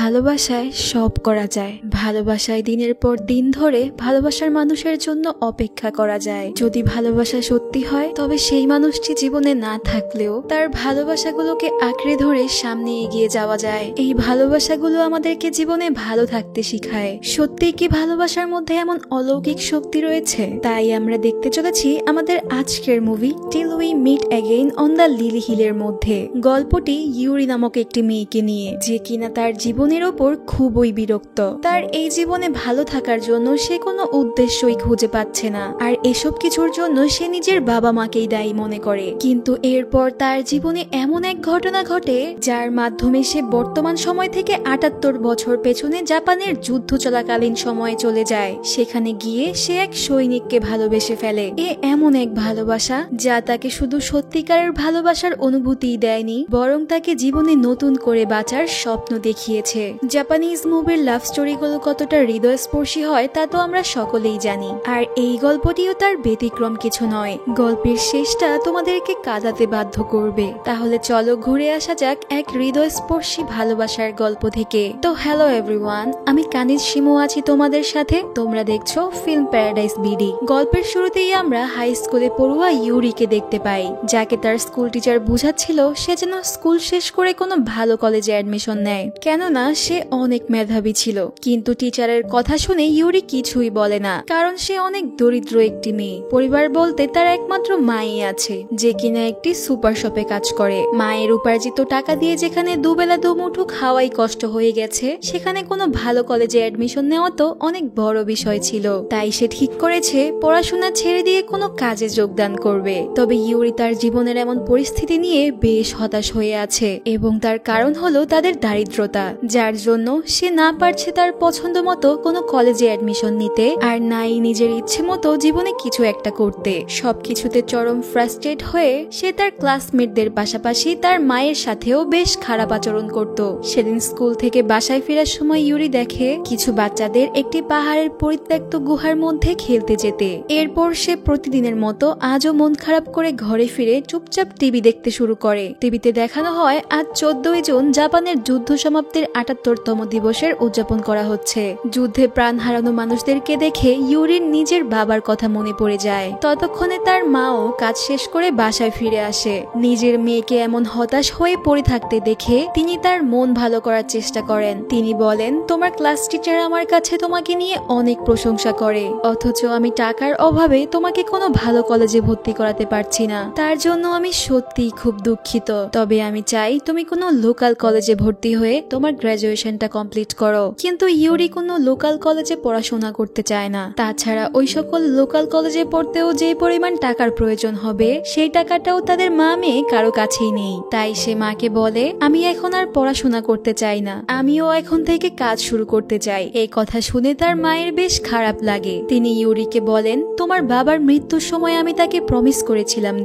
ভালোবাসায় সব করা যায়। ভালোবাসায় দিনের পর দিন ধরে ভালোবাসার মানুষের জন্য অপেক্ষা করা যায়। যদি ভালোবাসা সত্যি হয় তবে সেই মানুষটি জীবনে না থাকলেও তার ভালোবাসাগুলোকে আঁকড়ে ধরে সামনে এগিয়ে যাওয়া যায়। এই ভালোবাসাগুলো আমাদেরকে জীবনে ভালো থাকতে শিখায়। সত্যি কি ভালোবাসার মধ্যে এমন অলৌকিক শক্তি রয়েছে? তাই আমরা দেখতে চলেছি আমাদের আজকের movie till we meet again on the Lily হিলের মধ্যে। গল্পটি ইউরি নামক একটি মেয়েকে নিয়ে, যে কিনা তার জীবনের ওপর খুবই বিরক্ত। তার এই জীবনে ভালো থাকার জন্য সে কোনো উদ্দেশ্যই খুঁজে পাচ্ছে না, আর এসব কিছুর জন্য সে নিজের বাবা মাকেই দায়ী মনে করে। কিন্তু এরপর তার জীবনে এমন এক ঘটনা ঘটে যার মাধ্যমে সে বর্তমান সময় থেকে ৭৮ বছর পেছনে জাপানের যুদ্ধ চলাকালীন সময়ে চলে যায়। সেখানে গিয়ে সে এক সৈনিককে ভালোবেসে ফেলে। এমন এক ভালোবাসা যা তাকে শুধু সত্যিকারের ভালোবাসার অনুভূতিই দেয়নি, বরং তাকে জীবনে নতুন করে বাঁচার স্বপ্ন দেখিয়েছে। জাপানিজ মুভির লাভ স্টোরিগুলো কতটা হৃদয়স্পর্শী হয় তা তো আমরা সকলেই জানি, আর এই গল্পটিও তার ব্যতিক্রম কিছু নয়। গল্পের শেষটা তোমাদেরকে কাঁদাতে বাধ্য করবে। তাহলে চলো ঘুরে আসা যাক এক হৃদয়স্পর্শী ভালোবাসার গল্প থেকে। তো হ্যালো এভরিওয়ান, আমি কানিজ শিমু আছি তোমাদের সাথে। তোমরা দেখছো ফিল্ম প্যারাডাইস বিডি। গল্পের শুরুতেই আমরা হাই স্কুলে পড়ুয়া ইউরিকে দেখতে পাই, যাকে তার স্কুল টিচার বুঝাচ্ছিল সে যেন স্কুল শেষ করে কোনো ভালো কলেজে অ্যাডমিশন নেয়, কেননা সে অনেক মেধাবী ছিল। কিন্তু টিচারের কথা শুনে ইউরি কিছুই বলে না, কারণ সে অনেক দরিদ্র একটি মেয়ে। পরিবার বলতে তার একমাত্র মাই আছে, যে কিনা একটি সুপার শপে কাজ করে। মায়ের উপার্জিত টাকা দিয়ে যেখানে দুবেলা দুমুঠো খাওয়াই কষ্ট হয়ে গেছে, সেখানে কোনো ভালো কলেজে অ্যাডমিশন নেওয়া তো অনেক বড় বিষয় ছিল। তাই সে ঠিক করেছে পড়াশোনা ছেড়ে দিয়ে কোনো কাজে যোগদান করবে। তবে ইউরি তার জীবনের এমন পরিস্থিতি নিয়ে বেশ হতাশ হয়ে আছে, এবং তার কারণ হলো তাদের দারিদ্রতা, যার জন্য সে না পারছে তার পছন্দ মতো কোনো কলেজে অ্যাডমিশন নিতে, আর নাই নিজের ইচ্ছে মতো জীবনে কিছু একটা করতে। সবকিছুতে চরম ফ্রাস্ট্রেট হয়ে সে তার ক্লাসমেটদের পাশাপাশি তার মায়ের সাথেও বেশ খারাপ আচরণ করত। সেদিন স্কুল থেকে বাসায় ফেরার সময় ইউরি দেখে কিছু বাচ্চাদের একটি পাহাড়ের পরিত্যক্ত গুহার মধ্যে খেলতে যেতে। এরপর সে প্রতিদিনের মতো আজও মন খারাপ করে ঘরে ফিরে চুপচাপ টিভি দেখতে শুরু করে। টিভিতে দেখানো হয় আজ 14ই জুন জাপানের যুদ্ধ সমাপ্তির ৭৮তম দিবসের উদযাপন করা হচ্ছে। যুদ্ধে প্রাণ হারানো মানুষদেরকে দেখে ইউরির নিজের বাবার কথা মনে পড়ে যায়। ততক্ষণে তার মাও কাজ শেষ করে বাসায় ফিরে আসে। নিজের মেয়েকে এমন হতাশ হয়ে পড়ে থাকতে দেখে তিনি তার মন ভালো করার চেষ্টা করেন। তিনি বলেন, তোমার ক্লাস টিচার আমার কাছে তোমাকে নিয়ে অনেক প্রশংসা করে, অথচ আমি টাকার অভাবে তোমাকে কোনো ভালো কলেজে ভর্তি করাতে পারছি না। তার জন্য আমি সত্যিই খুব দুঃখিত। তবে আমি চাই তুমি কোনো লোকাল কলেজে ভর্তি হয়ে তোমার গ্রাজুয়েশনটা কমপ্লিট করো। কিন্তু ইউরি কোনো লোকাল কলেজে পড়াশোনা করতে চায় না। তাছাড়া ওই সকল লোকাল কলেজে পড়তেও যে পরিমাণ টাকার প্রয়োজন হবে, সেই টাকাটাও তাদের মা মেয়ে কারো কাছেই নেই। তাই সে মাকে বলে, আমি এখন আর পড়াশোনা করতে চাই না, আমিও এখন থেকে কাজ শুরু করতে চাই। এই কথা শুনে তার মায়ের বেশ খারাপ লাগে। তিনি ইউরিকে বলেন, তোমার বাবার মৃত্যুর সময় আমি তাকে প্রমিস করেছিলাম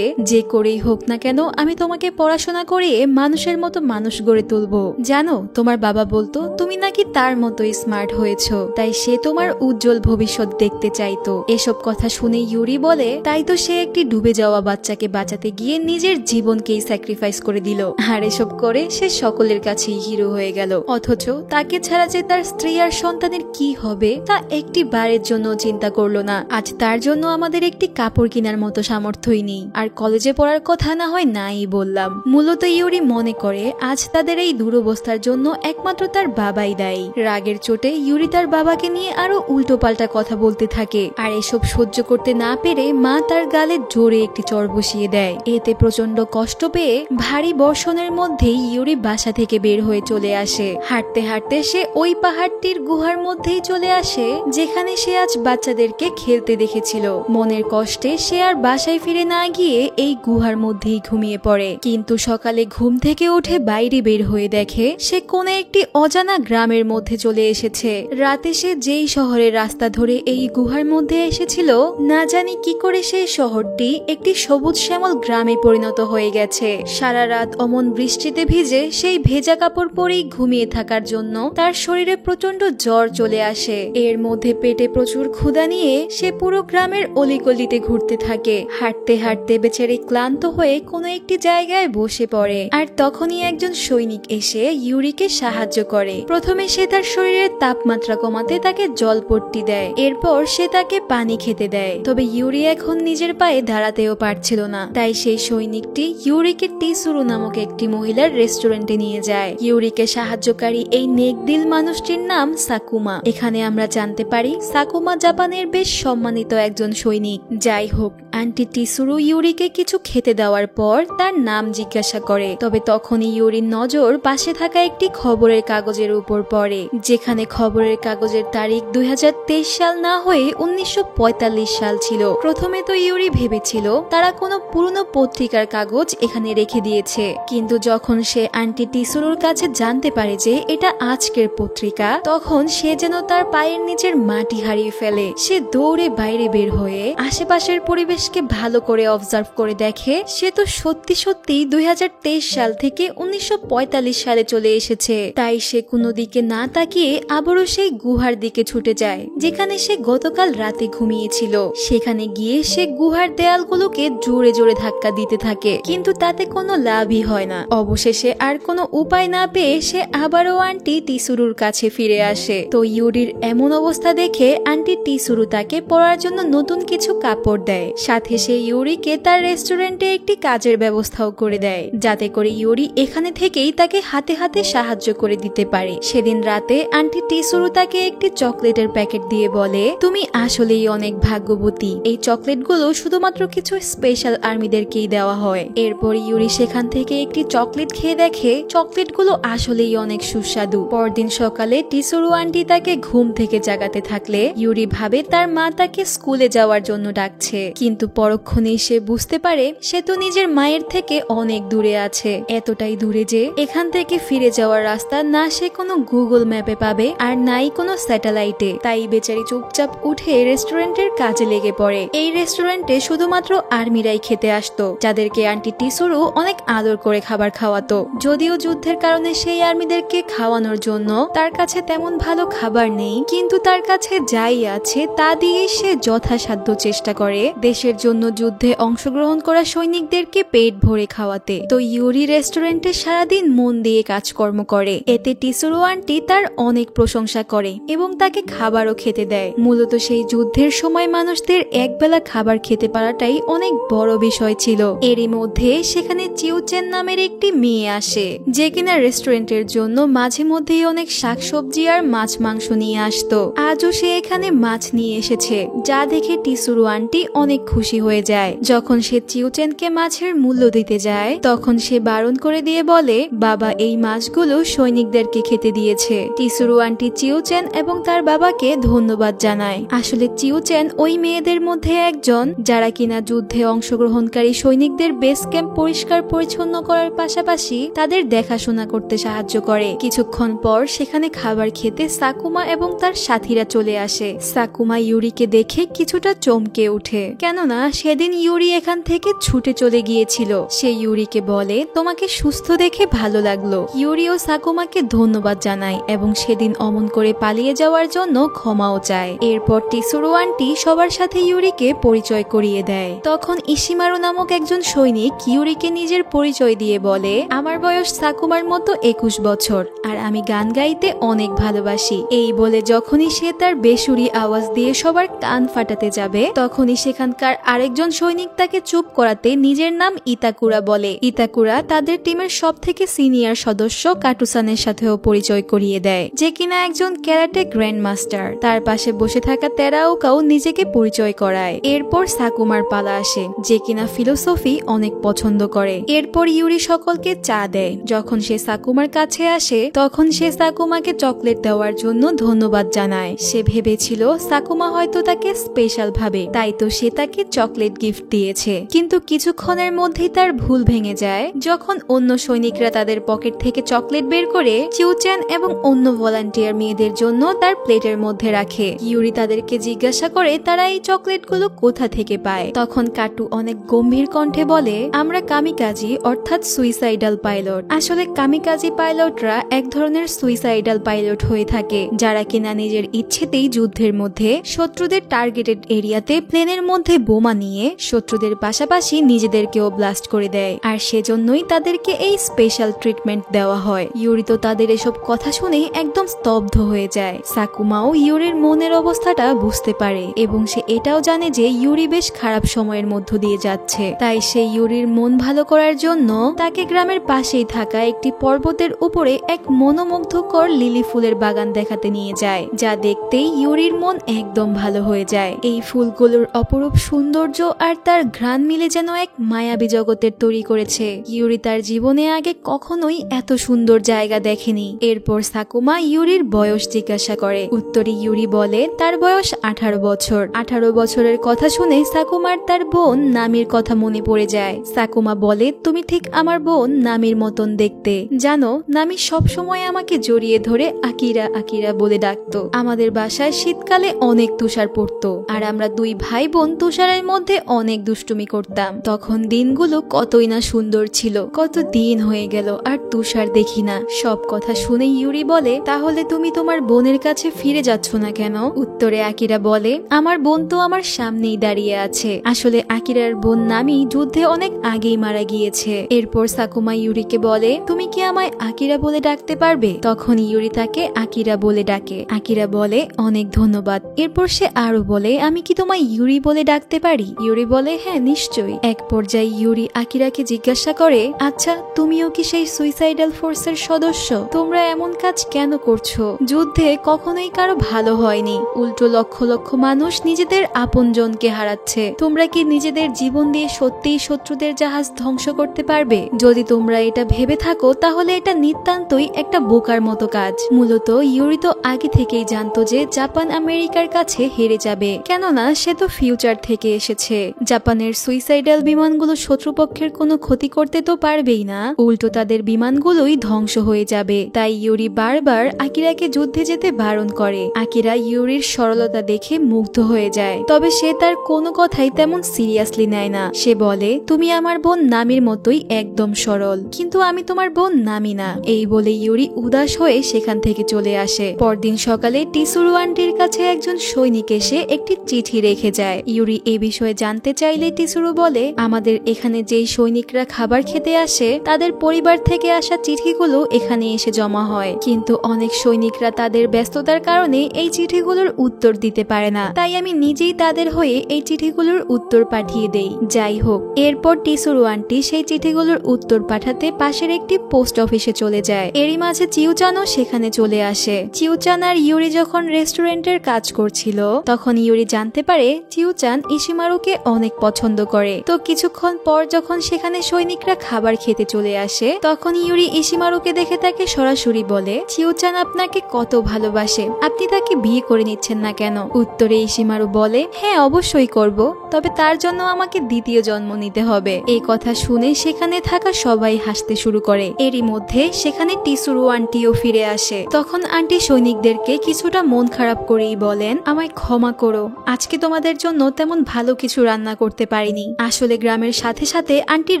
যে করেই হোক না কেন আমি তোমাকে পড়াশোনা করিয়ে মানুষের মতো মানুষ গড়ে তুলবো। জানো, তোমার বাবা বলতো তুমি নাকি তার মতোই স্মার্ট হয়েছো, তাই সে তোমার উজ্জ্বল ভবিষ্যৎ দেখতে চাইতো। এসব কথা শুনে ইউরি বলে, তাই তো সে একটি ডুবে যাওয়া বাচ্চাকে বাঁচাতে গিয়ে নিজের জীবনকেই স্যাক্রিফাইস করে দিল, আর এসব করে সে সকলের কাছেই হিরো হয়ে গেল। অথচ তাকে ছাড়া যে তার স্ত্রী আর সন্তানের কি হবে তা একটি বারের জন্য চিন্তা করলো না। আজ তার জন্য আমাদের একটি কাপড় কেনার মতো সামর্থ্যই নেই, আর কলেজে পড়ার কথা না হয় নাই বললাম। মূলত ইউরি মনে করে আজ তাদের এই দুরবস্থার জন্য একমাত্র তার বাবাই দায়ী। রাগের চোটে ইউরি তার বাবাকে নিয়ে আরো উল্টো পাল্টা কথা বলতে থাকে, আর এসব সহ্য করতে না পেরে মা তার গালে জোরে একটি চড় বসিয়ে দেয়। এতে প্রচন্ড কষ্ট পেয়ে ভারী বর্ষণের মধ্যেই ইউরি বাসা থেকে বের হয়ে চলে আসে। হাঁটতে হাঁটতে সে ওই পাহাড়টির গুহার মধ্যেই চলে আসে যেখানে সে আজ বাচ্চাদেরকে খেলতে দেখেছিল। মনের কষ্টে সে আর বাসায় ফিরে না গিয়ে এই গুহার মধ্যেই ঘুমিয়ে পড়ে। কিন্তু সকালে ঘুম থেকে উঠে বাইরে বের হয়ে দেখে সে কোন একটি অজানা গ্রামের মধ্যে চলে এসেছে। রাতে সে যেই শহরের রাস্তা ধরে এই গুহার মধ্যে এসেছিল, না জানি কি করে সেই শহরটি একটি সবুজ শ্যামল গ্রামে পরিণত হয়ে গেছে। সারা রাত অমন বৃষ্টিতে ভিজে সেই ভেজা কাপড় পরেই ঘুমিয়ে থাকার জন্য তার শরীরে প্রচন্ড জ্বর চলে আসে। এর মধ্যে পেটে প্রচুর ক্ষুধা নিয়ে সে পুরো গ্রামের অলিগলিতে ঘুরতে থাকে। হাঁটতে হাঁটতে বেচারি ক্লান্ত হয়ে কোনো একটি জায়গায় বসে পড়ে, আর তখনই একজন সৈনিক এসে ইউরিকে সাহায্য করে। প্রথমে সে তার শরীরের তাপমাত্রা কমাতে তাকে জলপট্টি দেয়, এরপর সে তাকে পানি খেতে দেয়। তবে ইউরি এখন নিজের পায়ে দাঁড়াতেও পারছিল না, তাই সেই সৈনিকটি ইউরিকে টিসুরু নামক একটি মহিলার রেস্টুরেন্টে নিয়ে যায়। ইউরিকে সাহায্যকারী এই নেকদিল মানুষটির নাম সাকুমা। এখানে আমরা জানতে পারি সাকুমা জাপানের বেশ সম্মানিত একজন সৈনিক। যাই হোক, আন্টি টিসুরু ইউরিকে কিছু খেতে দেওয়ার পর তার নাম জিজ্ঞাসা করে। তবে তখনই ইউরির নজর পাশে থাকা একটি খবরের কাগজের উপর পড়ে, যেখানে খবরের কাগজের তারিখ 2023 সাল না হয়ে 1945 সাল ছিল। প্রথমে তো ইউরি ভেবেছিল তারা কোনো পুরনো পত্রিকার কাগজ এখানে রেখে দিয়েছে, কিন্তু যখন সে আন্টি টিসুরুর কাছে জানতে পারে যে এটা আজকের পত্রিকা, তখন সে যেন তার পায়ের নিচের মাটি হারিয়ে ফেলে। সে দৌড়ে বাইরে বের হয়ে আশেপাশের পরিবেশকে ভালো করে অবজার্ভ করে দেখে সে তো সত্যি সত্যি 2023 সাল থেকে 1945 সালে চলে এসেছে। তাই সে কোনো দিকে না তাকিয়ে আবারও সেই গুহার দিকে ছুটে যায় যেখানে সে গতকাল রাতে ঘুমিয়েছিল। সেখানে গিয়ে সে গুহার দেয়ালগুলোকে জোরে জোরে ধাক্কা দিতে থাকে, কিন্তু তাতে কোনো লাভই হয় না। অবশেষে আর কোনো উপায় না পেয়ে সে আবারও আন্টি টিসুরুর কাছে ফিরে আসে। তো ইউরির এমন অবস্থা দেখে আন্টি টিসুরু তাকে পরার জন্য নতুন কিছু কাপড় দেয়, সাথে সে ইউরিকে তার রেস্টুরেন্টে একটি কাজের ব্যবস্থাও করে দেয়, যাতে করে ইউরি এখানে থেকেই তাকে হাতে হাতে সাহায্য করে দিতে পারে। সেদিন রাতে আন্টি টিসুরু তাকে একটি চকলেটের প্যাকেট দিয়ে বলে, তুমি আসলেই অনেক ভাগ্যবতী, এই চকলেটগুলো শুধুমাত্র কিছু স্পেশাল আর্মিদেরকেই দেওয়া হয়। এরপর ইউরি সেখান থেকে একটি চকলেট খেয়ে দেখে চকলেটগুলো আসলেই অনেক সুস্বাদু। পরদিন সকালে টিসুরু আন্টি তাকে ঘুম থেকে জাগাতে থাকলে ইউরি ভাবে তার মা তাকে স্কুলে যাওয়ার জন্য ডাকছে, কিন্তু পরক্ষণেই সে বুঝতে পারে সে তো নিজের মায়ের থেকে অনেক দূরে আছে, এতটাই দূরে যে এখান থেকে ফিরে যাওয়ার রাস্তা না সে কোনো গুগল ম্যাপে পাবে আর নাই কোনো স্যাটেলাইটে। তাই বেচারি চুপচাপ উঠে রেস্টুরেন্টের কাজে লেগে পড়ে। এই রেস্টুরেন্টে শুধুমাত্র আর্মিরাই খেতে আসতো, যাদেরকে আন্টি টিসুরু অনেক আদর করে খাবার খাওয়াতো। যদিও যুদ্ধের কারণে সেই আর্মিদেরকে খাওয়ানোর জন্য তার কাছে তেমন ভালো খাবার নেই, কিন্তু তার কাছে যাই আছে তা দিয়ে সে যথাসাধ্য চেষ্টা করে দেশের জন্য যুদ্ধে অংশগ্রহণ করা সৈনিকদেরকে পেট ভরে খাওয়াতে। তো ইউরি রেস্টুরেন্টে সারাদিন মন দিয়ে কাজকর্ম করে, এতে টিসুরু আন্টি তার অনেক প্রশংসা করে এবং তাকে খাবারও খেতে দেয়। মূলত সেই যুদ্ধের সময় মানুষদের একবেলা খাবার খেতে পারাটাই অনেক বড় বিষয় ছিল। এরই মধ্যে সেখানে চিউচেন নামের একটি মেয়ে আসে, যে কিনা রেস্টুরেন্টের জন্য মাঝে মধ্যেই অনেক শাকসবজি আর মাছ মাংস নিয়ে আসতো। আজও সে এখানে মাছ নিয়ে এসেছে, যা দেখে টিসুরু আন্টি অনেক খুশি হয়ে যায়। যখন সে চিউচেনকে মাছের মূল্য দিতে যায়, তখন সে বারণ করে দিয়ে বলে, বাবা এই মাছগুলো সৈনিকদেরকে খেতে দিয়েছে। টিসুরু আন্টি চিউচেন এবং তার বাবাকে ধন্যবাদ জানায়। আসলে চিউচেন ওই মেয়েদের মধ্যে একজন যারা কিনা যুদ্ধে অংশগ্রহণকারী সৈনিকদের বেস ক্যাম্প পরিষ্কার পরিচ্ছন্ন করার পাশাপাশি তাদের দেখাশোনা করতে সাহায্য করে। কিছুক্ষণ পর সেখানে খাবার খেতে সাকুমা এবং তার সাথীরা চলে আসে। সাকুমা ইউরিকে দেখে কিছুটা চমকে ওঠে, কেননা সেদিন ইউরি এখান থেকে ছুটে চলে গিয়েছিল। সে ইউরিকে বলে, তোমাকে সুস্থ দেখে ভালো লাগলো। ইউরি ও সাকুমাকে ধন্যবাদ জানায় এবং সেদিন অমন করে পালিয়ে যাওয়ার জন্য ক্ষমাও চায়। এরপর টিসুরু আন্টি সবার সাথে ইউরিকে পরিচয় করিয়ে দেয়। তখন ইশিমারু নামক একজন সৈনিক ইউরিকে নিজের পরিচয় দিয়ে বলে, আমার বয়স সাকুমার মতো 21 বছর আর আমি গান গাইতে অনেক ভালোবাসি। এই বলে যখনই সে তার বেসুরি আওয়াজ দিয়ে সবার কান ফাটাতে যাবে, তখনই সেখানকার আরেকজন সৈনিক তাকে চুপ করাতে নিজের নাম ইতাকুরা বলে। ইতাকুরা তাদের টিমের সব থেকে সিনিয়র সদস্য কাটুসানের সাথেও পরিচয় করিয়ে দেয়, যে কিনা একজন ক্যারাটে গ্র্যান্ড মাস্টার। তার পাশে বসে থাকা তেরাওকাও নিজেকে পরিচয় করায়। এরপর সাকুমার পালা আসে, যে কিনা ফিলোসফি অনেক পছন্দ করে। এরপর ইউরি সকলকে চা দেয়। যখন সে সাকুমার কাছে আসে, তখন সে সাকুমাকে চকলেট দেওয়ার জন্য ধন্যবাদ জানায়। সে ভেবেছিল সাকুমা হয়তো তাকে স্পেশাল ভাবে, তাই তো সে তাকে চকলেট গিফট দিয়েছে। কিন্তু কিছুক্ষণের মধ্যেই তার ভুল ভেঙে যায় যখন অন্য সৈনিকরা তাদের পকেট থেকে চকলেট বের করে চিউচেন এবং অন্য ভলান্টিয়ার মেয়েদের জন্য তার প্লেটের মধ্যে রাখে। ইউরি তাদেরকে জিজ্ঞাসা করে তারা এই চকলেটগুলো কোথা থেকে পায়। তখন কাটু অনেক গম্ভীর কণ্ঠে বলে, আমরা কামিকাজি অর্থাৎ সুইসাইডাল পাইলট। আসলে কামিকাজি পাইলটরা এক ধরনের সুইসাইডাল পাইলট হয়ে থাকে, যারা কিনা নিজের ইচ্ছেতেই যুদ্ধের মধ্যে শত্রুদের টার্গেটেড এরিয়াতে প্লেনের মধ্যে বোমা নিয়ে শত্রুদের পাশাপাশি নিজেদেরকেও ব্লাস্ট করে দেয়। আর সেজন্যই তাদেরকে এই স্পেশাল ট্রিটমেন্ট দেওয়া হয়। ইউরি ইউরি তো তাদের এসব কথা শুনে একদম স্তব্ধ হয়ে যায়। সাকুমাও ইউরির মনের অবস্থাটা বুঝতে পারে এবং সে এটাও জানে যে ইউরি বেশ খারাপ সময়ের মধ্য দিয়ে যাচ্ছে। তাই সে ইউরির মন ভালো করার জন্য তাকে গ্রামের পাশেই থাকা একটি পর্বতের উপরে এক মনোমুগ্ধকর লিলি ফুলের বাগান দেখাতে নিয়ে যায়, যা দেখতেই ইউরির মন একদম ভালো হয়ে যায়। এই ফুলগুলোর অপরূপ সৌন্দর্য আর তার ঘ্রাণ মিলে যেন এক মায়াবী জগতের তৈরি করেছে। ইউরি তার জীবনে আগে কখনোই এত সুন্দর জায়গা দেখেনি। এরপর সাকুমা ইউরির বয়স জিজ্ঞাসা করে। উত্তরে ইউরি বলে তার বয়স 18 বছর। 18 বছরের কথা শুনে সাকুমার তার বোন নামির কথা মনে পড়ে যায়। সাকুমা বলে, তুমি ঠিক আমার বোন নামির মতন দেখতে। জানো, নামি সবসময় আমাকে জড়িয়ে ধরে আকিরা আকিরা বলে ডাকতো। আমাদের বাসায় শীতকালে অনেক তুষার পড়তো আর আমরা দুই ভাই বোন তুষারের মধ্যে অনেক দুষ্টুমি করতাম। তখন দিনগুলো কতই না সুন্দর ছিল। কত দিন হয়ে গেল আর তুষার দেখি না। সব কথা শুনে ইউরি বলে, তাহলে তুমি তোমার বোনের কাছে ফিরে যাচ্ছ না কেন? উত্তরে আকিরা বলে, আমার বোন তো আমার সামনেই দাঁড়িয়ে আছে। আসলে আকিরার বোন নামি যুদ্ধে অনেক আগেই মারা গিয়েছে। এরপর সাকুমা ইউরিকে বলে, তুমি কি আমায় আকিরা বলে ডাকতে পারবে? তখন ইউরি তাকে আকিরা বলে ডাকে। আকিরা বলে, অনেক ধন্যবাদ। এরপর সে আরো বলে, আমি কি তোমায় ইউরি বলে ডাকতে পারি? ইউরি বলে, হ্যাঁ নিশ্চয়ই। এক পর্যায়ে ইউরি আকিরাকে জিজ্ঞাসা করে, আচ্ছা তুমিও কি সেই সুইসাইডাল ফোর্সের সদস্য? তোমরা এমন কাজ কেন করছো? যুদ্ধে কখনোই কারো ভালো হয়নি, উল্টো লক্ষ লক্ষ মানুষ নিজেদের আপনজনকে হারাচ্ছে। তোমরা কি নিজেদের জীবন দিয়ে সত্যিই শত্রুদের জাহাজ ধ্বংস করতে পারবে? যদি তোমরা এটা ভেবে থাকো তাহলে এটা নিতান্তই একটা বোকার মতো কাজ। মূলত ইউরি তো আগে থেকেই জানতো যে জাপান আমেরিকার কাছে হেরে যাবে, কেননা সে তো ফিউচার থেকে এসেছে। জাপানের সুইসাইডাল বিমানগুলো শত্রুপক্ষের কোনো ক্ষতি করতে তো পারবেই না, উল্টো তাদের বিমানগুলোই ধ্বংস হয়ে যাবে। তাই ইউরি বারবার আকিরাকে যুদ্ধে যেতে বারণ করে। আকিরা ইউরির সরলতা দেখে মুগ্ধ হয়ে যায়, তবে সে তার কোনো কথাই তেমন সিরিয়াসলি নেয় না। সে বলে, তুমি আমার বোন নামির মতোই একদম সরল, কিন্তু আমি তোমার বোন নামি না। এই বলে ইউরি উদাস হয়ে সেখান থেকে চলে আসে। পরদিন সকালে টিসুরু আন্টির কাছে একজন সৈনিক এসে একটি চিঠি রেখে যায়। ইউরি এ বিষয়ে জানতে চাইলে টিসুরু বলে, আমাদের এখানে যেই সৈনিকরা খাবার খেতে আসে তাদের পরিবার থেকে আসা চিঠিগুলো এখানে এসে জমা হয়, কিন্তু অনেক সৈনিকরা তাদের ব্যস্ততার কারণে এই চিঠিগুলোর উত্তর দিতে পারে না। তাই আমি নিজেই তাদের হয়ে এই চিঠিগুলোর উত্তর পাঠিয়ে দেই। যাই হোক, এরপর টিসুরু আন্টি সেই চিঠিগুলোর উত্তর পাঠাতে পাশের একটি পোস্ট অফিসে চলে যায়। এরই মাঝে চিউচানও সেখানে চলে আসে। চিউচান আর ইউরি যখন রেস্টুরেন্টের কাজ করছিল তখন ইউরি জানতে পারে চিউচান ইশিমারুকে অনেক পছন্দ করে। তো কিছুক্ষণ পর যখন সেখানে সৈনিকরা খাবার খেতে চলে আসে তখন ইউরি ইশিমারুকে দেখে তাকে সরাসরি বলে, চিউচান আপনাকে কত ভালোবাসে, আপনি তাকে বিয়ে করে নিচ্ছেন না কেন? উত্তরে ইশিমারু বলে, হ্যাঁ অবশ্যই করব, তবে তার জন্য আমাকে দ্বিতীয় জন্ম নিতে হবে। এই কথা শুনে সেখানে থাকা সবাই হাসতে শুরু করে। এরই মধ্যে সেখানে টিসুরু আন্টিও ফিরে আসে। তখন আন্টি সৈনিকদেরকে কিছুটা মন খারাপ করেই বলেন, আমায় ক্ষমা করো, আজকে তোমাদের জন্য তেমন ভালো কিছু রান্না করতে পারিনি। আসলে গ্রামের সাথে সাথে আন্টির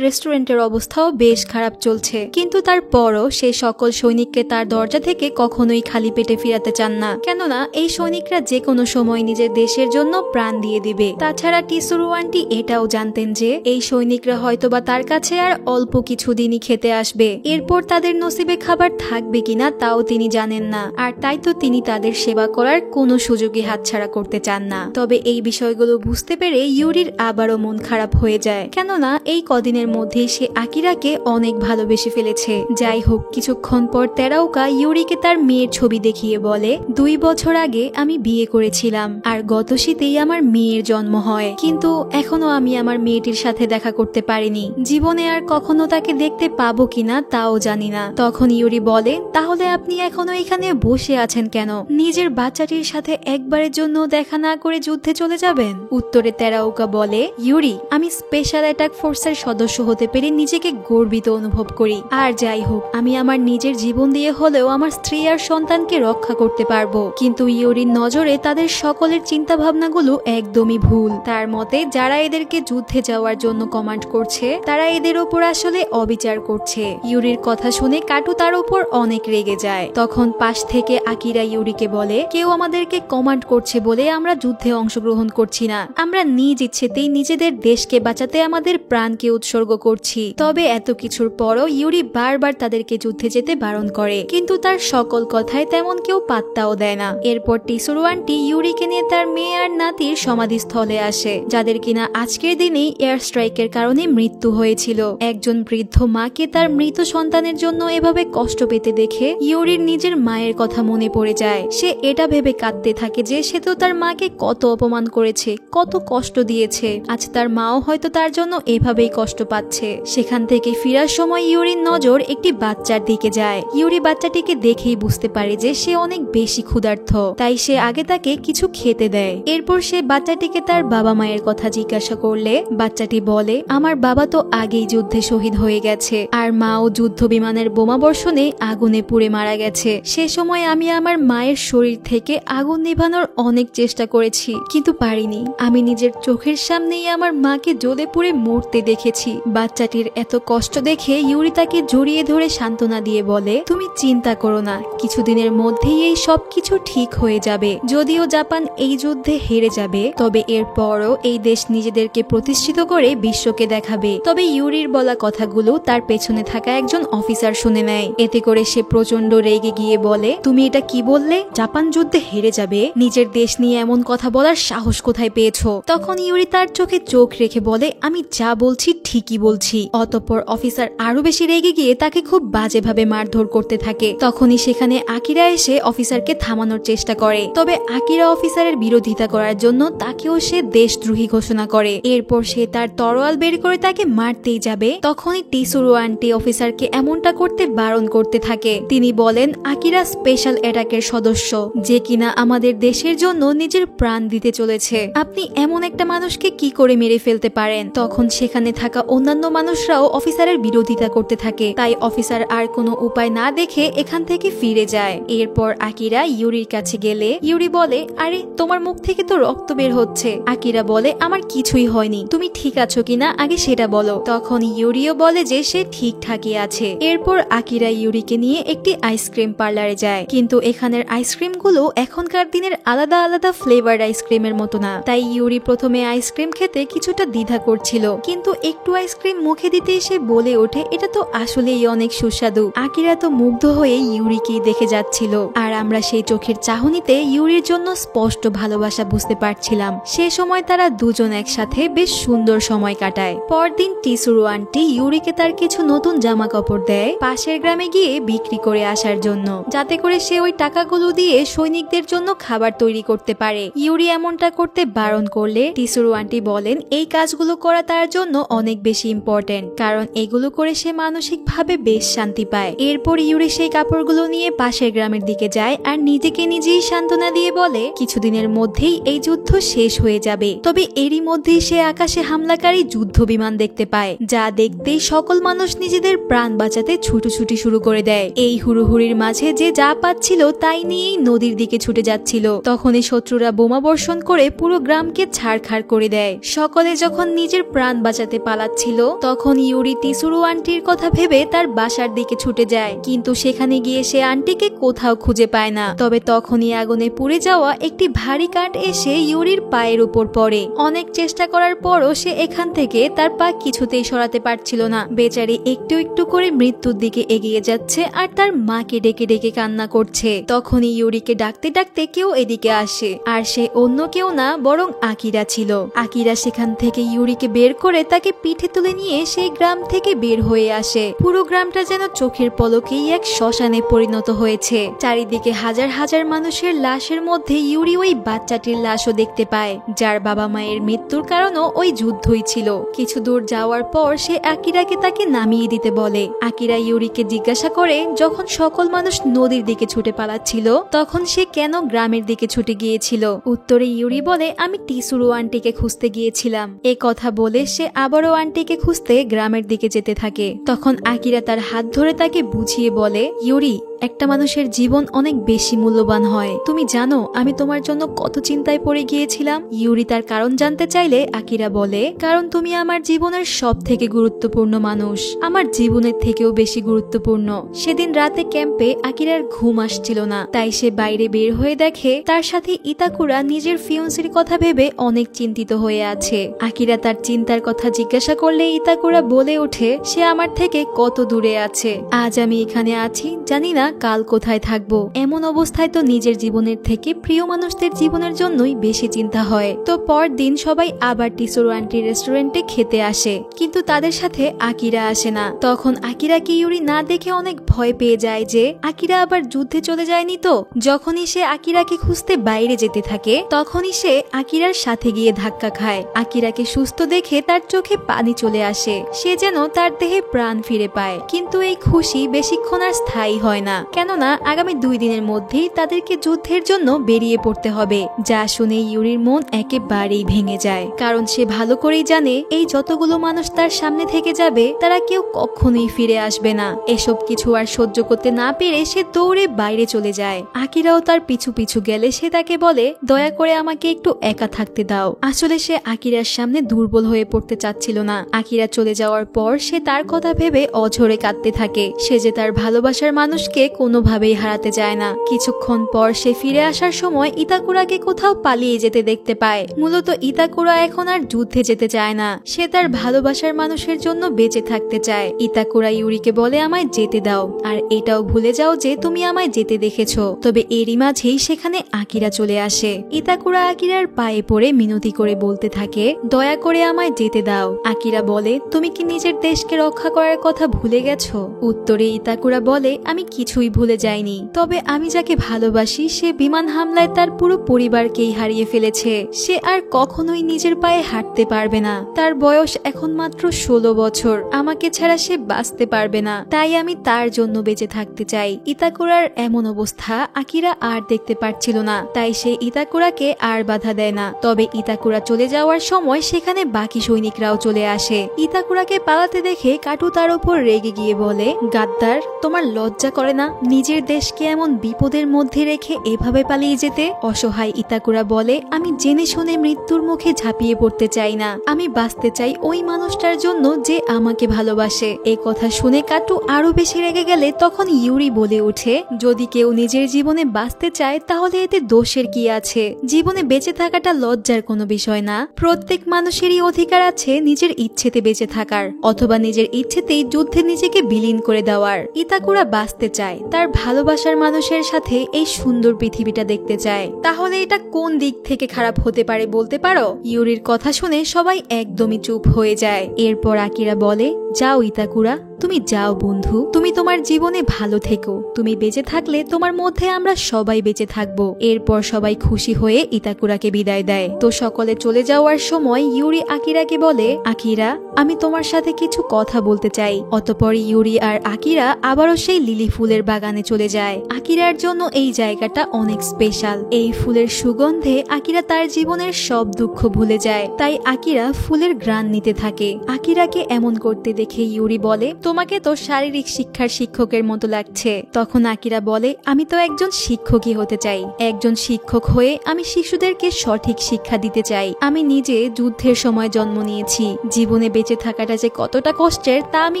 রেস্টুরেন্টের অবস্থাও বেশ খারাপ চলছে, কিন্তু তারপরও সে সকল সৈনিককে তার দরজা থেকে কখনোই খালি পেটে ফিরাতে চান না, কেননা এই সৈনিকরা যে কোনো সময় নিজের দেশের জন্য প্রাণ দিয়ে দিবে। তাছাড়া টিসুরু আন্টি এটাও জানতেন যে এই সৈনিকরা হয়তোবা তার কাছে আর অল্প কিছুদিনই খেতে আসবে, এরপর তাদের নসিবে খাবার থাকবে কিনা তাও তিনি জানেন না। আর তাই তো তিনি তাদের সেবা করার কোনো সুযোগই হাতছাড়া করতে চান না। তবে এই বিষয়গুলো বুঝতে পেরে ইউরির আবারও মন খারাপ হয়ে যায়, কেননা এই কদিনের মধ্যে সে আকিরাকে অনেক ভালোবেসে ফেলেছে। যাই হোক, কিছুক্ষণ পর তেরাওকা ইউরিকে তার মেয়ের ছবি দেখিয়ে বলে, 2 বছর আগে আমি বিয়ে করেছিলাম আর গত শীতেই আমার মেয়ের জন্ম হয়, কিন্তু এখনো আমি আমার মেয়েটির সাথে দেখা করতে পারিনি। জীবনে আর কখনো তাকে দেখতে পাবো কিনা তাও জানি না। তখন ইউরি বলে, তাহলে আপনি এখনো এখানে বসে আছেন কেন? নিজের বাচ্চাটির সাথে একবারের জন্য দেখা না করে যুদ্ধে চলে যাবেন? উত্তরে তেরাওকা বলে, ইউরি, আমি স্পেশাল অ্যাটাক ফোর্সের সদস্য হতে পেরে নিজেকে গর্বিত অনুভব করি। আর যাই হোক, আমি আমার নিজের জীবন দিয়ে হলেও আমার স্ত্রী আর সন্তানকে রক্ষা করতে পারবো। কিন্তু ইউরির নজরে তাদের সকলের চিন্তা ভাবনাগুলো একদমই ভুল। তার মতে যারা এদেরকে যুদ্ধে যাওয়ার জন্য কমান্ড করছে তারা এদের ওপর আসলে অবিচার করছে। ইউরির কথা শুনে কাটু তার উপর অনেক রেগে যায়। তখন পাশ থেকে আকিরা ইউরিকে বলে, কেউ আমাদেরকে কমান্ড করছে বলে আমরা যুদ্ধে অংশগ্রহণ করছি না, আমরা নিজ ইচ্ছেতেই নিজেদের দেশকে বাঁচাতে আমাদের প্রাণকে উৎসর্গ করছি। তবে এত কিছুর পরও ইউরি বারবার তাদেরকে যুদ্ধে যুদ্ধে যেতে বারণ করে, কিন্তু তার সকল কথায় তেমন কেউ পাত্তাও দেয় না। এরপর টিসুরু আন্টি ইউরিকে নিয়ে তার মেয়ে আর নাতির সমাধিস্থলে আসে, যাদের কিনা আজকের দিনেই এয়ার স্ট্রাইকের কারণে মৃত্যু হয়েছিল। একজন বৃদ্ধ মাকে তার মৃত সন্তানের জন্য এভাবে কষ্ট পেতে দেখে ইউরির নিজের মায়ের কথা মনে পড়ে যায়। সে এটা ভেবে কাঁদতে থাকে যে সে তো তার মাকে কত অপমান করেছে, কত কষ্ট দিয়েছে, আজ তার মাও হয়তো তার জন্য এভাবেই কষ্ট পাচ্ছে। সেখান থেকে ফেরার সময় ইউরির নজর একটি বাচ্চার দিকে যায়। ইউরি বাচ্চাটিকে দেখেই বুঝতে পারে যে সে অনেক বেশি ক্ষুধার্ত, তাই সে আগে তাকে কিছু খেতে দেয়। এরপর সে বাচ্চাটিকে তার বাবা মায়ের কথা জিজ্ঞাসা করলে বাচ্চাটি বলে, আমার বাবা তো আগেই যুদ্ধে শহীদ হয়ে গেছে, আর মাও যুদ্ধ বিমানের বোমা বর্ষণে আগুনে পুড়ে মারা গেছে। সে সময় আমি আমার মায়ের শরীর থেকে আগুন নিভানোর অনেক চেষ্টা করেছি, কিন্তু পারিনি। আমি নিজের চোখের সামনেই আমার মাকে জ্বলে পুড়ে মরতে দেখেছি। বাচ্চাটির এত কষ্ট দেখে ইউরি তাকে জড়িয়ে ধরে সান্ত্বনা দিয়ে বলে, তুমি চিন্তা করো না, কিছুদিনের মধ্যেই এই সবকিছু ঠিক হয়ে যাবে। যদিও জাপান এই যুদ্ধে হেরে যাবে, তবে এরপরও এই দেশ নিজেদেরকে প্রতিষ্ঠিত করে বিশ্বকে দেখাবে। তবে ইউরির বলা কথাগুলো তার পেছনে থাকা একজন অফিসার শুনে নেয়। এতে করে সে প্রচন্ড রেগে গিয়ে বলে, তুমি এটা কি বললে? জাপান যুদ্ধে হেরে যাবে? নিজের দেশ নিয়ে এমন কথা বলার সাহস কোথায় পেয়েছো? তখন ইউরি তার চোখে চোখ রেখে বলে, আমি যা বলছি ঠিকই বলছি। অতঃপর অফিসার আরো বেশি রেগে গিয়ে তাকে খুব বাজেভাবে মারধর করতে থাকে। তখনই সেখানে আকিরা এসে অফিসারকে থামানোর চেষ্টা করে, তবে আকিরা অফিসারের বিরোধিতা করার জন্য তাকেও সে দেশদ্রোহী ঘোষণা করে। এরপর সে তার তরোয়াল বের করে তাকে মারতেই যাবে, তখনই টিসুরু আন্টি অফিসারকে এমনটা করতে বারণ করতে থাকে। তিনি বলেন, আকিরা স্পেশাল অ্যাটাকের সদস্য, যে কিনা আমাদের দেশের জন্য নিজের প্রাণ দিতে চলেছে। আপনি এমন একটা মানুষকে কি করে মেরে ফেলতে পারেন? তখন সেখানে থাকা অন্যান্য মানুষরাও অফিসারের বিরোধিতা করতে থাকে, তাই অফিসার আর কোনো উপায় না দেখে এখান থেকে ফিরে যায়। এরপর আকিরা ইউরির কাছে গেলে ইউরি বলে, আরে তোমার মুখ থেকে তো রক্ত বের হচ্ছে। আকিরা বলে, আমার কিছুই হয়নি, তুমি ঠিক আছো কিনা আগে সেটা বলো। তখন ইউরিও বলে যে সে ঠিকঠাকই আছে। এরপর আকিরা ইউরিকে নিয়ে একটি আইসক্রিম পার্লারে যায়, কিন্তু এখানের আইসক্রিমগুলো এখনকার দিনের আলাদা আলাদা ফ্লেভার আইসক্রিমের মতো না। তাই ইউরি প্রথমে আইসক্রিম খেতে কিছুটা দ্বিধা করছিল, কিন্তু একটু আইসক্রিম মুখে দিতে সে বলে ওঠে, এটা তো আসলেই অনেক সুস্বাদু। আকিরা তো মুগ্ধ হয়ে ইউরিকেই দেখে যাচ্ছিল, আর আমরা সেই চোখের চাহনিতে ইউরির জন্য স্পষ্ট ভালোবাসা বুঝতে পারছিলাম। সে সময় তারা দুজন একসাথে বেশ সুন্দর সময় কাটায়। পরদিন টিসুরু আন্টি ইউরিকে তার কিছু নতুন জামা কাপড় দেয় পাশের গ্রামে গিয়ে বিক্রি করে আসার জন্য, যাতে করে সে ওই টাকাগুলো দিয়ে সৈনিকদের জন্য খাবার তৈরি করতে পারে। ইউরি এমনটা করতে বারণ করলে টিসুরু আন্টি বলেন, এই কাজগুলো করা তার জন্য অনেক বেশি ইম্পর্টেন্ট, কারণ এগুলো করে সে মানসিকভাবে বেশ শান্তি পায়। এরপর ইউরি সেই কাপড়গুলো নিয়ে পাশের গ্রামের দিকে যায় আর নিজেকে নিজেই সান্ত্বনা দিয়ে বলে, কিছুদিনের মধ্যেই এই যুদ্ধ শেষ হয়ে যাবে। তবে এরই মধ্যেই সে আকাশে হামলাকারী যুদ্ধ বিমান দেখতে পায়, যা দেখতেই সকল মানুষ নিজেদের প্রাণ বাঁচাতে ছুটোছুটি শুরু করে দেয়। এই হুড়োহুড়ির মাঝে যে যা পাচ্ছিল তাই নিয়েই নদীর দিকে ছুটে যাচ্ছিল। তখনই শত্রুরা বোমা বর্ষণ করে পুরো গ্রামকে ছাড়খাড় করে দেয়। সকলে যখন নিজের প্রাণ বাঁচাতে পালাচ্ছিল, তখন ইউরি টিসুরু আন্টির কথা ভেবে তার বাসার দিকে ছুটে যায়, কিন্তু সেখানে গিয়ে সে আন্টিকে কোথাও খুঁজে পায় না। তবে তখনই আগুনে পুড়ে যাওয়া একটি ভারী কাঠ এসে ইউরির পায়ের উপর পড়ে। অনেক চেষ্টা করার পরও সে এখান থেকে তার পা কিছুতেই সরাতে পারছিল না। বেচারি একটু একটু করে মৃত্যুর দিকে এগিয়ে যাচ্ছে আর তার মাকে ডেকে ডেকে কান্না করছে। তখনই ইউরিকে ডাকতে ডাকতে কেউ এদিকে আসে, আর সে অন্য কেউ না বরং আকিরা ছিল। আকিরা সেখান থেকে ইউরিকে বের করে তাকে পিঠে তুলে নিয়ে সেই গ্রাম থেকে বের হয়ে আসে। পুরো গ্রামটা যেন চোখের পলকেই এক শ্মশানে পরিণত হয়েছে। চারিদিকে হাজার হাজার মানুষের লাশের মধ্যে ইউরি ওই বাচ্চাটির লাশও দেখতে পায়, যার বাবা মায়ের মৃত্যুর কারণও ওই যুদ্ধই ছিল। কিছু দূর যাওয়ার পর সে আকিরাকে তাকে নামিয়ে দিতে বলে। আকিরা ইউরিকে জিজ্ঞাসা করে, যখন সকল মানুষ নদীর দিকে ছুটে পালাচ্ছিল তখন সে কেন গ্রামের দিকে ছুটে গিয়েছিল? উত্তরে ইউরি বলে, আমি টিসুরু আন্টিকে খুঁজতে গিয়েছিলাম। এ কথা বলে সে আবারও আন্টিকে খুঁজতে গ্রামের দিকে যেতে থাকে। তখন আকিরা তার হাত ধরে তাকে বুঝিয়ে বলে, ইউরি, একটা মানুষের জীবন অনেক বেশি মূল্যবান হয়। তুমি জানো আমি তোমার জন্য কত চিন্তায় পড়ে গিয়েছিলাম? ইউরি তার কারণ জানতে চাইলে আকিরা বলে, কারণ তুমি আমার জীবনের সব থেকে গুরুত্বপূর্ণ মানুষ, আমার জীবনের থেকেও বেশি গুরুত্বপূর্ণ। সেদিন রাতে ক্যাম্পে আকিরার ঘুম আসছিল না, তাই সে বাইরে বের হয়ে দেখে তার সাথে ইতাকুরা নিজের ফিয়ন্সির কথা ভেবে অনেক চিন্তিত হয়ে আছে। আকিরা তার চিন্তার কথা জিজ্ঞাসা করলে ইতাকুরা বলে ওঠে, সে আমার থেকে কত দূরে আছে। আজ আমি এখানে আছি, জানি না কাল কোথায় থাকবো। এমন অবস্থায় তো নিজের জীবনের থেকে প্রিয় মানুষদের জীবনের জন্যই বেশি চিন্তা হয়। তো পরদিন সবাই আবার টিসুরু আন্টির রেস্টুরেন্টে খেতে আসে, কিন্তু তাদের সাথে আকিরা আসে না। তখন আকিরাকে ইউরি না দেখে অনেক ভয় পেয়ে যায় যে আকিরা আবার যুদ্ধে চলে যায়নি তো। যখনই সে আকিরাকে খুঁজতে বাইরে যেতে থাকে তখনই সে আকিরার সাথে গিয়ে ধাক্কা খায়। আকিরাকে সুস্থ দেখে তার চোখে পানি চলে আসে, সে যেন তার দেহে প্রাণ ফিরে পায়। কিন্তু এই খুশি বেশিক্ষণ আর স্থায়ী হয় না, কেননা আগামী 2 দিনের মধ্যেই তাদেরকে যুদ্ধের জন্য বেরিয়ে পড়তে হবে। যা শুনে ইউরির মন একেবারেই ভেঙে যায়, কারণ সে ভালো করেই জানে এই যতগুলো মানুষ তার সামনে থেকে যাবে তারা কেউ কখনোই ফিরে আসবে না। এসব কিছু আর সহ্য করতে না পেরে সে দৌড়ে বাইরে চলে যায়। আকিরাও তার পিছু পিছু গেলে সে তাকে বলে, দয়া করে আমাকে একটু একা থাকতে দাও। আসলে সে আকিরার সামনে দুর্বল হয়ে পড়তে চাচ্ছিল না। আকিরা চলে যাওয়ার পর সে তার কথা ভেবে অঝরে কাঁদতে থাকে। সে যে তার ভালোবাসার মানুষকে কোনোভাবেই হারাতে চায় না। কিছুক্ষণ পর সে ফিরে আসার সময় ইতাকুরাকে কোথাও পালিয়ে যেতে দেখতে পায়। মূলত ইতাকুরা এখন আর যুদ্ধে যেতে চায় না, সে তার ভালোবাসার মানুষের জন্য বেঁচে থাকতে চায়। ইতাকুরা ইউরিকে বলে, আমায় যেতে দাও, আর এটাও ভুলে যাও যে তুমি আমায় যেতে দেখেছো। তবে এরই মাঝেই সেখানে আকিরা চলে আসে। ইতাকুরা আকিরার পায়ে পড়ে মিনতি করে বলতে থাকে, দয়া করে আমায় যেতে দাও। আকিরা বলে, তুমি কি নিজের দেশকে রক্ষা করার কথা ভুলে গেছো? উত্তরে ইতাকুরা বলে, আমি কিছুই ভুলে যাইনি, তবে আমি যাকে ভালোবাসি সে বিমান হামলায় তার পুরো পরিবারকেই হারিয়ে ফেলেছে। সে আর কখনোই নিজের পায়ে হাঁটতে পারবে না। তার বয়স এখন মাত্র 16 বছর। আমাকে ছাড়া সে বাঁচতে পারবে না, তাই আমি তার জন্য বেঁচে থাকতে চাই। ইতাকুরার এমন অবস্থা আকিরা আর দেখতে পারছিল না, তাই সে ইতাকুরাকে আর বাধা দেয় না। তবে ইতাকুরা চলে যাওয়ার সময় সেখানে বাকি সৈনিকরাও চলে আসে। ইতাকুরাকে পালাতে দেখে কাটু তার উপর রেগে গিয়ে বলে, গাদ্দার, তোমার লজ্জা করে না নিজের দেশকে এমন বিপদের মধ্যে রেখে এভাবে পালিয়ে যেতে? অসহায় ইতাকুরা বলে, আমি জেনে শুনে মৃত্যুর মুখে ঝাঁপিয়ে পড়তে চাই না, আমি বাঁচতে চাই ওই মানুষটার জন্য যে আমাকে ভালোবাসে। এই কথা শুনে কাটু আরো বেশি রেগে গেলে তখন ইউরি বলে ওঠে, যদি কেউ নিজের জীবনে বাঁচতে চায় তাহলে এতে দোষের কি আছে? জীবনে বেঁচে থাকাটা লজ্জার কোনো বিষয় না। প্রত্যেক মানুষেরই অধিকার আছে নিজের ইচ্ছেতে বেঁচে থাকার, অথবা নিজের ইচ্ছেতেই যুদ্ধে নিজেকে বিলীন করে দেওয়ার। ইতাকুরা বাঁচতে চায়, তার ভালোবাসার মানুষের সাথে এই সুন্দর পৃথিবীটা দেখতে চায়। তাহলে এটা কোন দিক থেকে খারাপ হতে পারে বলতে পারো? ইউরির কথা শুনে সবাই একদমই চুপ হয়ে যায়। এরপর আকিরা বলে, যাও ইতাকুরা, তুমি যাও বন্ধু, তুমি তোমার জীবনে ভালো থেকো। তুমি বেঁচে থাকলে তোমার মধ্যে আমরা সবাই বেঁচে থাকবো। এরপর সবাই খুশি হয়ে ইতাকুরাকে বিদায় দেয়। তো সকলে চলে যাওয়ার সময় ইউরি আকিরাকে বলে, আকিরা, আমি তোমার সাথে কিছু কথা বলতে চাই। অতঃপর ইউরি আর আকিরা আবারও সেই লিলি ফুলের বাগানে চলে যায়। আকিরার জন্য এই জায়গাটা অনেক স্পেশাল। এই ফুলের সুগন্ধে আকিরা তার জীবনের সব দুঃখ ভুলে যায়। তাই আকিরা ফুলের ঘ্রাণ নিতে থাকে। আকিরাকে এমন করতে দেখে ইউরি বলে, তোমাকে তো শারীরিক শিক্ষার শিক্ষকের মতো লাগছে। তখন আকিরা বলে, আমি তো একজন শিক্ষকই হতে চাই। একজন শিক্ষক হয়ে আমি শিশুদেরকে সঠিক শিক্ষা দিতে চাই। আমি নিজে যুদ্ধের সময় জন্ম নিয়েছি। জীবনে বেঁচে থাকাটা যে কতটা কষ্টের তা আমি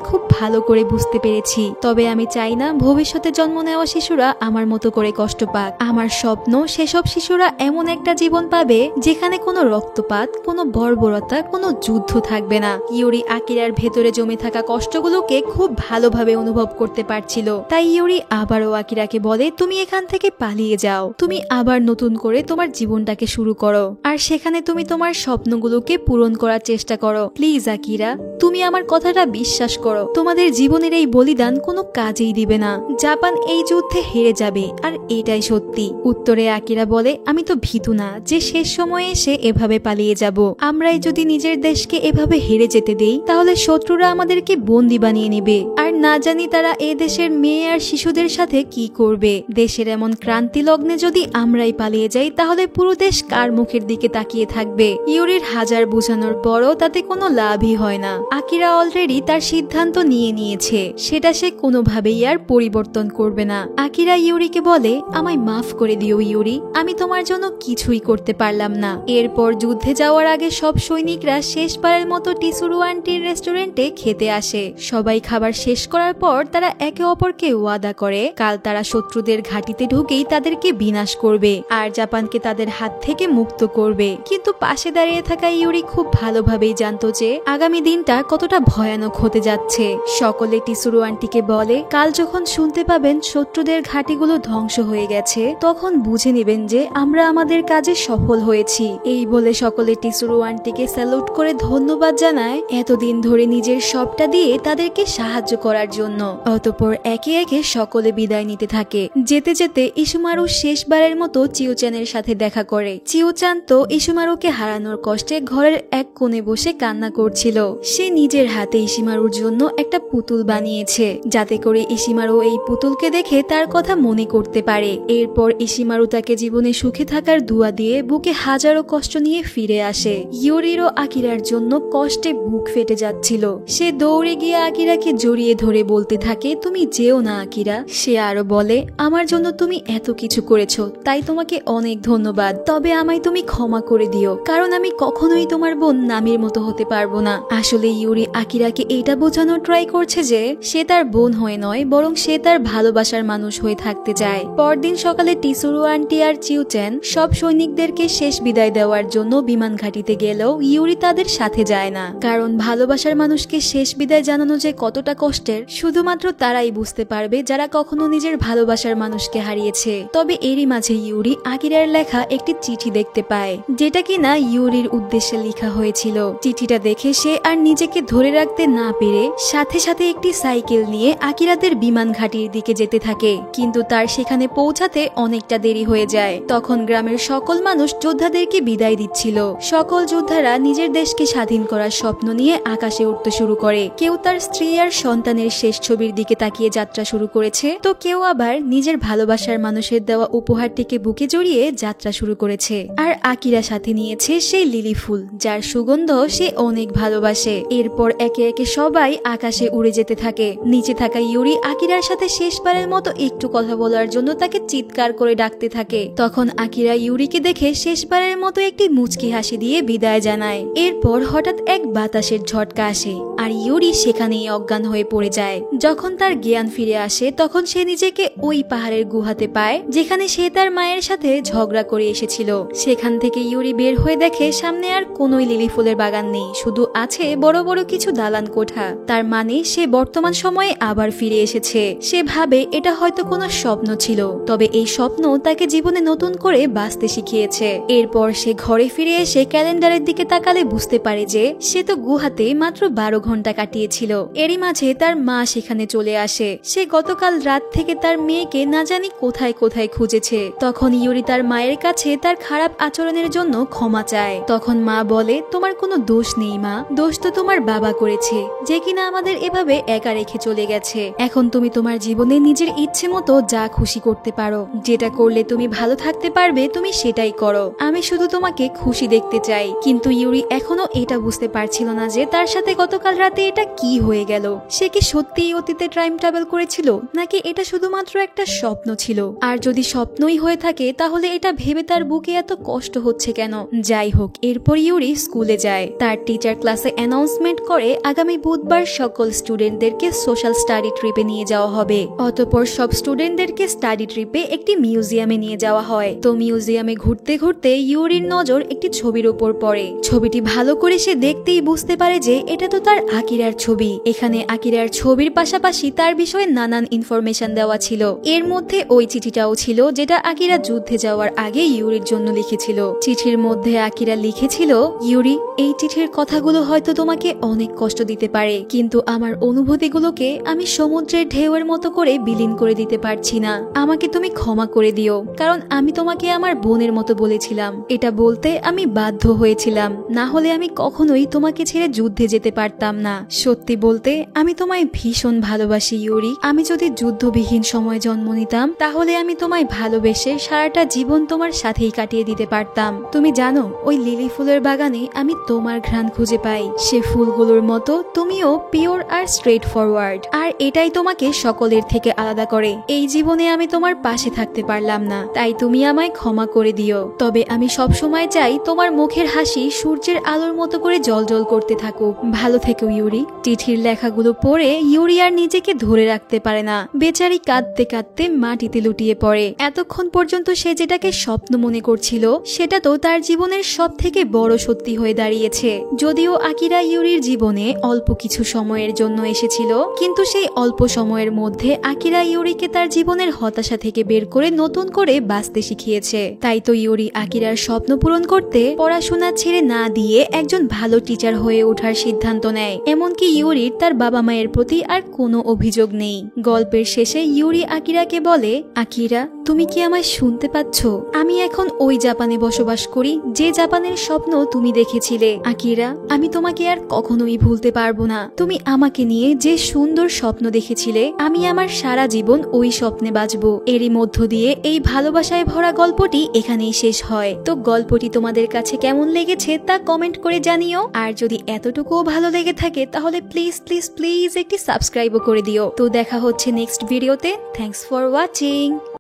খুব ভালো করে বুঝতে পেরেছি। তবে আমি চাই না ভবিষ্যতে জন্ম নেওয়া শিশুরা আমার মতো করে কষ্ট পাক। আমার স্বপ্ন সেসব শিশুরা এমন একটা জীবন পাবে যেখানে কোনো রক্তপাত, কোনো বর্বরতা, কোনো যুদ্ধ থাকবে না। ইউরি আকিরার ভেতরে জমে থাকা কষ্টগুলোকে খুব ভালোভাবে অনুভব করতে পারছিল। তাই ইউরি আবারও আকিরাকে বলে, তুমি এখান থেকে পালিয়ে যাও। তুমি আবার নতুন করে তোমার জীবনটাকে শুরু করো, আর সেখানে তুমি তোমার স্বপ্নগুলোকে পূরণ করার চেষ্টা করো। প্লিজ আকিরা, তুমি আমার কথাটা বিশ্বাস করো। তোমাদের জীবনের এই বলিদান কোনো কাজেই দিবে না। জাপান এই যুদ্ধে হেরে যাবে, আর এটাই সত্যি। উত্তরে আকিরা বলে, আমি তো ভীতু না যে শেষ সময়ে এসে এভাবে পালিয়ে যাব। আমরাই যদি নিজের দেশকে এভাবে হেরে যেতে দেই তাহলে শত্রুরা আমাদেরকে বন্দি বানিয়ে নেবে, আর না জানি তারা এ দেশের মেয়ে আর শিশুদের সাথে কি করবে। দেশের এমন ক্রান্তি লগ্নে যদি আমরাই পালিয়ে যাই তাহলে পুরো দেশ কার মুখের দিকে তাকিয়ে থাকবে? ইউরির হাজার বোঝানোর পরও তাতে কোনো লাভই হয় না। আকিরা অলরেডি তার সিদ্ধান্ত নিয়ে নিয়েছে, সেটা সে কোনোভাবেই আর পরিবর্তন করবে না। আকিরা ইউরিকে বলে, আমায় মাফ করে দিও ইউরি, আমি তোমার জন্য কিছুই করতে পারলাম না। এরপর যুদ্ধে যাওয়ার আগে সব সৈনিকরা শেষবারের মতো টিসুরু আন্টির রেস্টুরেন্টে খেতে আসে। সবাই সবাই খাবার শেষ করার পর তারা একে অপরকে ওয়াদা করে কাল তারা শত্রুদের ঘাঁটিতে ঢুকেই তাদেরকে বিনাশ করবে আর জাপানকে তাদের হাত থেকে মুক্ত করবে। কিন্তু পাশে দাঁড়িয়ে থাকা ইউরি খুব ভালোভাবেই জানতো যে আগামী দিনটা কতটা ভয়ানক হতে যাচ্ছে। সকলে টিসুরু আন্টিকে বলে কাল যখন শুনতে পাবেন শত্রুদের ঘাঁটিগুলো ধ্বংস হয়ে গেছে তখন বুঝে নেবেন যে আমরা আমাদের কাজে সফল হয়েছি। এই বলে সকলে টিসুরু আন্টিকে স্যালুট করে ধন্যবাদ জানায় এতদিন ধরে নিজের সবটা দিয়ে তাদেরকে সাহায্য করার জন্য। অতঃপর একে একে সকলে বিদায় নিতে থাকে। যেতে যেতে ইসুমারু শেষবারের মতো চিউচানের সাথে দেখা করে। চিউচান তো ইসুমারুকে হারানোর কষ্টে ঘরের এক কোণে বসে কান্না করছিল। সে নিজের হাতে ইসিমারুর জন্য একটা পুতুল বানিয়েছে যাতে করে ইসিমারু এই পুতুলকে দেখে তার কথা মনে করতে পারে। এরপর ইসিমারু তাকে জীবনে সুখে থাকার দুয়া দিয়ে বুকে হাজারো কষ্ট নিয়ে ফিরে আসে। ইউরিরও আকিরার জন্য কষ্টে বুক ফেটে যাচ্ছিল। সে দৌড়ে গিয়ে আকিরাকে জড়িয়ে ধরে বলতে থাকে তুমি যেও না আকিরা। সে আরো বলে আমার জন্য তুমি এত কিছু করেছো তাই তোমাকে অনেক ধন্যবাদ, তবে আমায় তুমি ক্ষমা করে দিও কারণ আমি কখনোই তোমার বোন নামির মতো হতে পারবো না। আসলে ইউরি আকিরাকে এইটা বোঝানোর ট্রাই করছে যে সে তার বোন হয়ে নয় বরং সে তার ভালোবাসার মানুষ হয়ে থাকতে চায়। পরদিন সকালে টিসুরু আন্টি আর চিউচেন সব সৈনিকদেরকে শেষ বিদায় দেওয়ার জন্য বিমান ঘাঁটিতে গেলেও ইউরি তাদের সাথে যায় না, কারণ ভালোবাসার মানুষকে শেষ বিদায় জানানো যে কতটা কষ্টের শুধুমাত্র তারাই বুঝতে পারবে যারা কখনো নিজের ভালোবাসার মানুষকে হারিয়েছে। তবে এরই মাঝে ইউরি আকিরার লেখা একটি চিঠি দেখতে পায় যেটা কিনা ইউরির উদ্দেশ্যে লেখা হয়েছিল। চিঠিটা দেখে সে আর নিজেকে ধরে রাখতে না পেরে সাথে সাথে একটি সাইকেল নিয়ে আকিরাদের বিমান ঘাঁটির দিকে যেতে থাকে। কিন্তু তার সেখানে পৌঁছাতে অনেকটা দেরি হয়ে যায়। তখন গ্রামের সকল মানুষ যোদ্ধাদেরকে বিদায় দিচ্ছিল। সকল যোদ্ধারা নিজের দেশকে স্বাধীন করার স্বপ্ন নিয়ে আকাশে উঠতে শুরু করে। কেউ তার স্ত্রী আর সন্তানের শেষ ছবির দিকে তাকিয়ে যাত্রা শুরু করেছে, তো কেউ আবার নিজের ভালোবাসার মানুষের দেওয়া উপহারটিকে বুকে জড়িয়ে যাত্রা শুরু করেছে। আর আকিরা সাথে নিয়েছে সেই লিলি ফুল যার সুগন্ধ সে অনেক ভালোবাসে। এরপর একে একে সবাই আকাশে উড়ে যেতে থাকে। নিচে থাকা ইউরি আকিরার সাথে শেষবারের মতো একটু কথা বলার জন্য তাকে চিৎকার করে ডাকতে থাকে। তখন আকিরা ইউরিকে দেখে শেষবারের মতো একটি মুচকি হাসি দিয়ে বিদায় জানায়। এরপর হঠাৎ এক বাতাসের ঝটকা আসে আর ইউরি সেখানেই অজ্ঞান হয়ে পড়ে যায়। যখন তার জ্ঞান ফিরে আসে তখন সে নিজেকে ওই পাহাড়ের গুহাতে পায় যেখানে সে তার মায়ের সাথে ঝগড়া করে এসেছিল। সেখান থেকে ইউরি বের হয়ে দেখে সামনে আর কোনোই লিলি ফুলের বাগান নেই, শুধু আছে বড় বড় কিছু দালান কোঠা। তার মানে সে বর্তমান সময়ে আবার ফিরে এসেছে। সে ভাবে এটা হয়তো কোনো স্বপ্ন ছিল, তবে এই স্বপ্ন তাকে জীবনে নতুন করে বাঁচতে শিখিয়েছে। এরপর সে ঘরে ফিরে এসে ক্যালেন্ডারের দিকে তাকালে বুঝতে পারে যে সে তো গুহাতে মাত্র 12 ঘন্টা কাটিয়েছিল। এরই মাঝে তার মা সেখানে চলে আসে। সে গতকাল রাত থেকে তার মেয়েকে না জানি কোথায় কোথায় খুঁজেছে। তখন ইউরি তার মায়ের কাছে তার খারাপ আচরণের জন্য ক্ষমা চায়। তখন মা বলে তোমার কোনো দোষ নেই মা, দোষ তো তোমার বাবা করেছে যে কিনা আমাদের এভাবে একা রেখে চলে গেছে। এখন তুমি তোমার জীবনে নিজের ইচ্ছে মতো যা খুশি করতে পারো, যেটা করলে তুমি ভালো থাকতে পারবে তুমি সেটাই করো, আমি শুধু তোমাকে খুশি দেখতে চাই। কিন্তু ইউরি এখনো এটা বুঝতে পারছিল না যে তার সাথে গতকাল রাতে এটা কি হয়ে গেল। সে কি সত্যিই অতীতে টাইম ট্রাভেল করেছিল নাকি এটা শুধুমাত্র একটা স্বপ্ন ছিল? আর যদি স্বপ্নই হয়ে থাকে তাহলে এটা ভেবে তার বুকে এত কষ্ট হচ্ছে কেন? যাই হোক, এরপর ইউরি স্কুলে যায়। তার টিচার ক্লাসে অ্যানাউন্সমেন্ট করে আগামী বুধবার সকল স্টুডেন্টদেরকে সোশ্যাল স্টাডি ট্রিপে নিয়ে যাওয়া হবে। অতঃপর সব স্টুডেন্টদেরকে স্টাডি ট্রিপে একটি মিউজিয়ামে নিয়ে যাওয়া হয়। তো মিউজিয়ামে ঘুরতে ঘুরতে ইউরির নজর একটি ছবির উপর পড়ে। ছবিটি ভালো করে সে দেখতেই বুঝতে পারে যে এটা তো তার আকিরার ছবি। এখানে আকিরার ছবির পাশাপাশি তার বিষয়ে নানান ইনফরমেশন দেওয়া ছিল। এর মধ্যে ওই চিঠিটাও ছিল যেটা আকিরা যুদ্ধে যাওয়ার আগে ইউরির জন্য লিখেছিল। চিঠির মধ্যে আকিরা লিখেছিল, ইউরি, এই চিঠির কথাগুলো হয়তো তোমাকে অনেক কষ্ট দিতে পারে, কিন্তু আমার অনুভূতিগুলোকে আমি সমুদ্রের ঢেউয়ের মতো করে বিলীন করে দিতে পারছি না। আমাকে তুমি ক্ষমা করে দিও, কারণ আমি তোমাকে আমার বোনের মতো বলেছিলাম। এটা বলতে আমি বাধ্য হয়েছিলাম, না হলে আমি কখনোই তোমাকে ছেড়ে যুদ্ধে যেতে পারতাম না। সত্যি বলতে আমি তোমায় ভীষণ ভালোবাসি ইউরি। আমি যদি যুদ্ধবিহীন সময় জন্ম নিতাম তাহলে আমি তোমায় ভালোবেসে সারাটা জীবন তোমার সাথেই কাটিয়ে দিতে পারতাম। তুমি জানো, ওই লিলি ফুলের বাগানে আমি তোমার ঘ্রাণ খুঁজে পাই। সে ফুলগুলোর মতো তুমিও পিওর আর স্ট্রেট ফরওয়ার্ড, আর এটাই তোমাকে সকলের থেকে আলাদা করে। এই জীবনে আমি তোমার পাশে থাকতে পারলাম না, তাই তুমি আমায় ক্ষমা করে দিও। তবে আমি সব সময় চাই তোমার মুখের হাসি সূর্যের আলোর মতো করে জ্বলজ্বল করতে থাকুক। ভালো থেকো ইউরি। চিঠির লেখা লেখাগুলো পড়ে ইউরি আর নিজেকে ধরে রাখতে পারে না। বেচারি কাঁদতে কাঁদতে মাটিতে লুটিয়ে পড়ে। এতক্ষণ পর্যন্ত সে যেটাকে স্বপ্ন মনে করছিল সেটা তো তার জীবনের সব থেকে বড় সত্যি হয়ে দাঁড়িয়েছে। যদিও আকিরা ইউরির জীবনে অল্প কিছু সময়ের জন্য এসেছিল, কিন্তু সেই অল্প সময়ের মধ্যে আকিরা ইউরিকে তার জীবনের হতাশা থেকে বের করে নতুন করে বাঁচতে শিখিয়েছে। তাই তো ইউরি আকিরার স্বপ্ন পূরণ করতে পড়াশোনা ছেড়ে না দিয়ে একজন ভালো টিচার হয়ে ওঠার সিদ্ধান্ত নেয়। এমনকি ইউরির তার বাবা মায়ের প্রতি আর কোনো অভিযোগ নেই। গল্পের শেষে ইউরি আকিরাকে বলে, আকিরা, তুমি কি আমায় শুনতে পাচ্ছ? আমি এখন ওই জাপানে বসবাস করি যে জাপানের স্বপ্ন তুমি দেখেছিলে। আকিরা, আমি তোমাকে আর কখনোই ভুলতে পারবো না। তুমি আমাকে নিয়ে যে সুন্দর স্বপ্ন দেখেছিলে, আমি আমার সারা জীবন ওই স্বপ্নে বাঁচবো। এরই মধ্য দিয়ে এই ভালোবাসায় ভরা গল্পটি এখানেই শেষ হয়। তো গল্পটি তোমাদের কাছে কেমন লেগেছে তা কমেন্ট করে জানিও। আর যদি এতটুকুও ভালো লেগে থাকে তাহলে প্লিজ প্লিজ প্লিজ একটি সাবস্ক্রাইবও করে দিও। তো দেখা হচ্ছে নেক্সট ভিডিওতে। Thanks for watching.